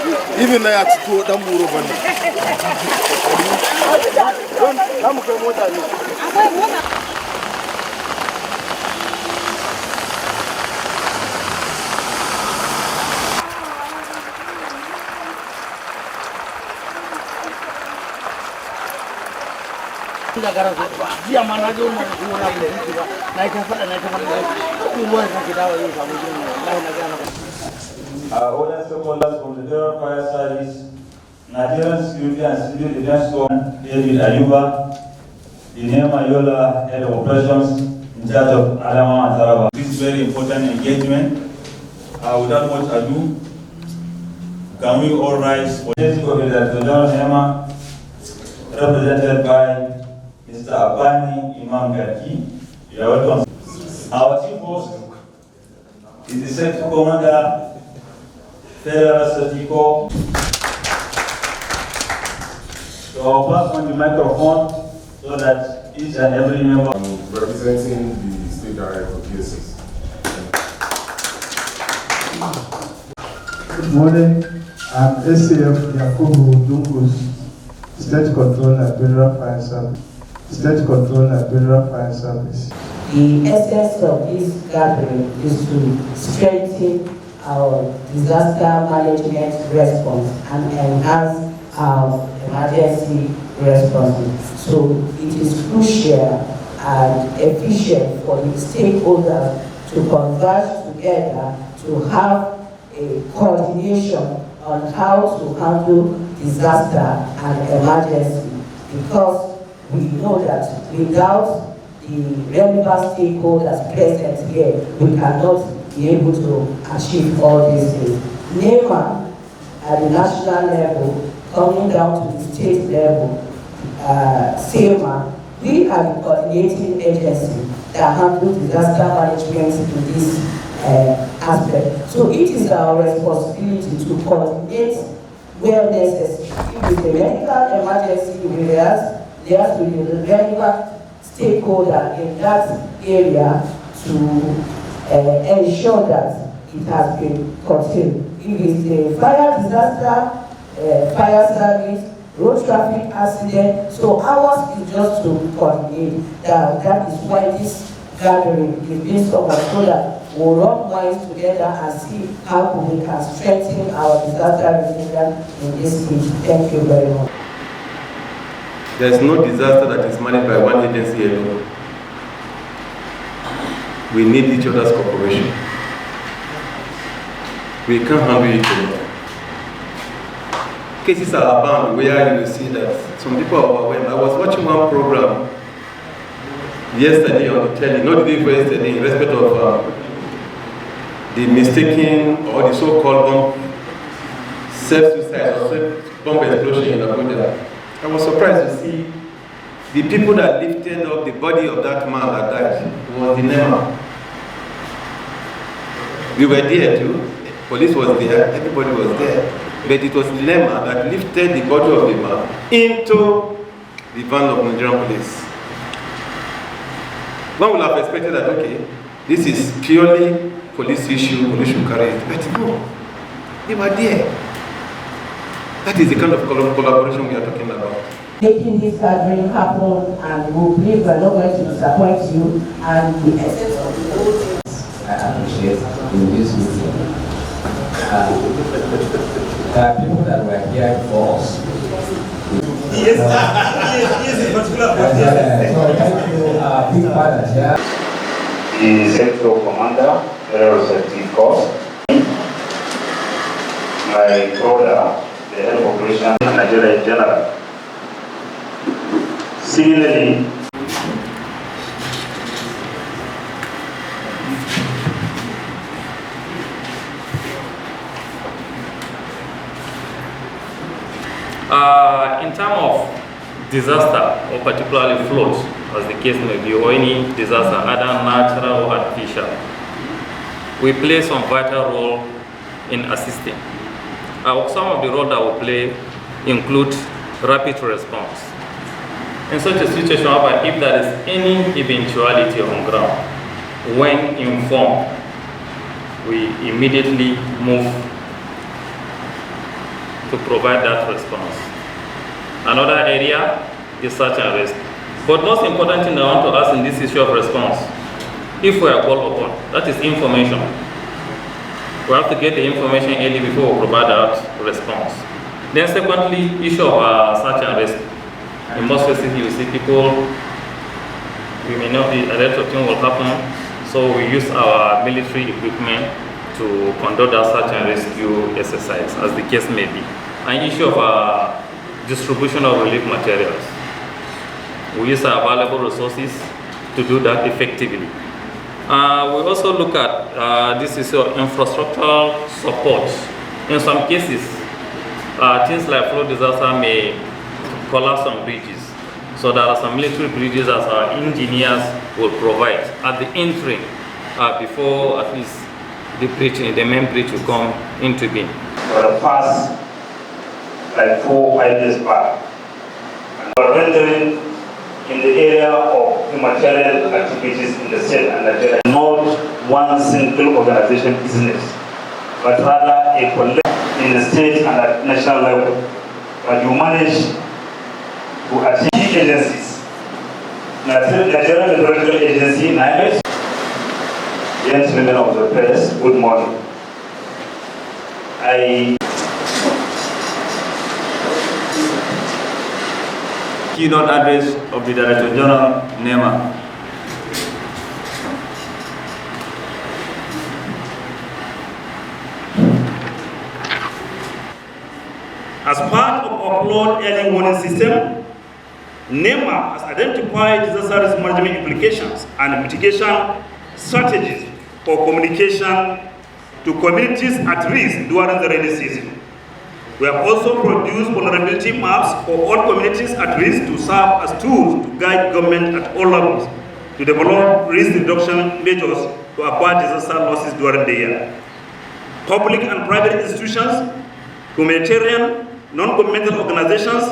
Even I had to do more over. Order stakeholders from the Federal Fire Service, Nigerian Security and Civil Defense Corps, David Ayuba, the NEMA Yola Head of Operations in charge of Adama and Taraba. This is very important engagement. Without much ado, can we all rise for the NEMA, represented by Mr. Abani Imam Garki. You are welcome. Our chief host is the Sector Commander, Federal Safety Corps. So I'll pass on the microphone so that each and every member. I'm representing the State Director for PSS. Good morning. I'm ACF Yakubu Dungus, State Controller, Federal Fire Service. State Controller, Federal Fire Service. The essence of this gathering is to strengthen our disaster management response and enhance our emergency response. So it is crucial and efficient for the stakeholders to converge together to have a coordination on how to handle disaster and emergency, because we know that without the relevant stakeholders present here, we cannot be able to achieve all these things. NEMA at the national level, coming down to the state level, SEMA, we are the coordinating agency that handles disaster management in this aspect. So it is our responsibility to coordinate where necessary. If it's a medical emergency, there has to be the relevant stakeholder in that area to ensure that it has been contained. If it's a fire disaster, fire service, road traffic accident, so ours is just to coordinate. That is why this gathering is being so much, so that we'll rub minds together and see how we can strengthen our disaster resilience in this stage. Thank you very much. There is no disaster that is managed by one agency alone. We need each other's cooperation. We can't handle it alone. Cases are abound where you will see that some people are overwhelmed. I was watching one program yesterday on the telly, not the day before yesterday, in respect of the mistaken or the so-called self-suicide or bomb explosion in Abuja. I was surprised to see the people that lifted up the body of that man that died was the NEMA. We were there too. Police was there, everybody was there. But it was NEMA that lifted the body of the man into the van of Nigerian police. One would have expected that, okay, this is purely police issue, police should carry it. But no, they were there. That is the kind of collaboration we are talking about. Making this gathering happen, and we believe we are not going to disappoint you, and the essence of the whole thing I appreciate in this meeting. There are people that were here for us. Yes, in particular. So thank you, big father here. The Sector Commander, Federal Safety Corps, my brother, the Head of Operations in Nigeria in general. Similarly, in terms of disaster, or particularly floods, as the case may be, or any disaster, either natural or artificial, we play some vital role in assisting. Some of the role that we play include rapid response. In such a situation, however, if there is any eventuality on ground, when informed, we immediately move to provide that response. Another area is search and rescue. But most important thing I want to ask in this issue of response, if we are called upon, that is information. We have to get the information early before we provide that response. Then secondly, issue of search and rescue. In most cases you see people, we may not be, a lot of things will happen, so we use our military equipment to conduct that search and rescue exercise, as the case may be. An issue of distribution of relief materials. We use our available resources to do that effectively. We also look at this issue of infrastructural support. In some cases, things like flood disaster may collapse on bridges. So there are some military bridges as our engineers will provide at the entry before at least the main bridge will come into being. For the past like 4 or 5 years back, and we're rendering in the area of humanitarian activities in the state and Nigeria, not one single organization business, but rather a collective in the state and at national level. But you manage to achieve agencies. Nigerian Meteorological Agency, NEMA. Gentlemen of the press, good morning. Keynote address of the Director General, NEMA. As part of our flood early warning system, NEMA has identified disaster risk management implications and mitigation strategies for communication to communities at risk during the rainy season. We have also produced vulnerability maps for all communities at risk to serve as tools to guide government at all levels to develop risk reduction measures to avoid disaster losses during the year. Public and private institutions, humanitarian, non-governmental organizations,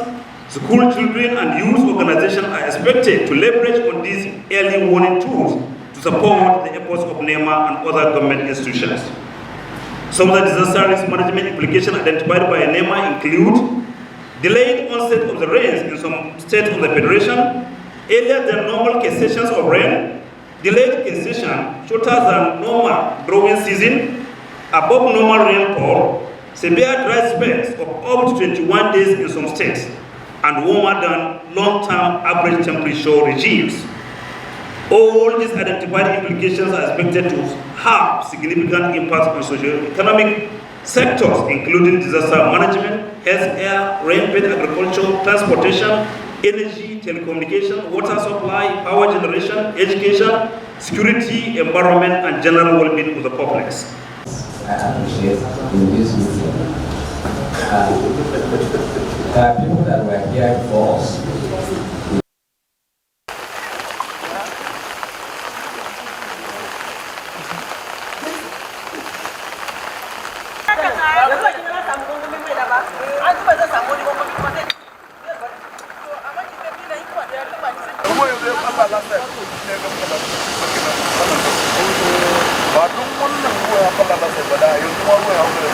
school children and youth organizations are expected to leverage on these early warning tools to support the efforts of NEMA and other government institutions. Some of the disaster risk management implications identified by NEMA include delayed onset of the rains in some states of the Federation, earlier than normal cessations of rain, delayed cessation, shorter than normal growing season, above normal rainfall, severe dry spells of up to 21 days in some states, and warmer than long-term average temperature regimes. All these identified implications are expected to have significant impact on socio-economic sectors, including disaster management, health, air, rain-fed agriculture, transportation, energy, telecommunication, water supply, power generation, education, security, environment, and general well-being of the populace. I appreciate in this meeting. There are people that were here before us. ba duk wannan ruwa ya falla ba sai ba da yanzu ma ruwa ya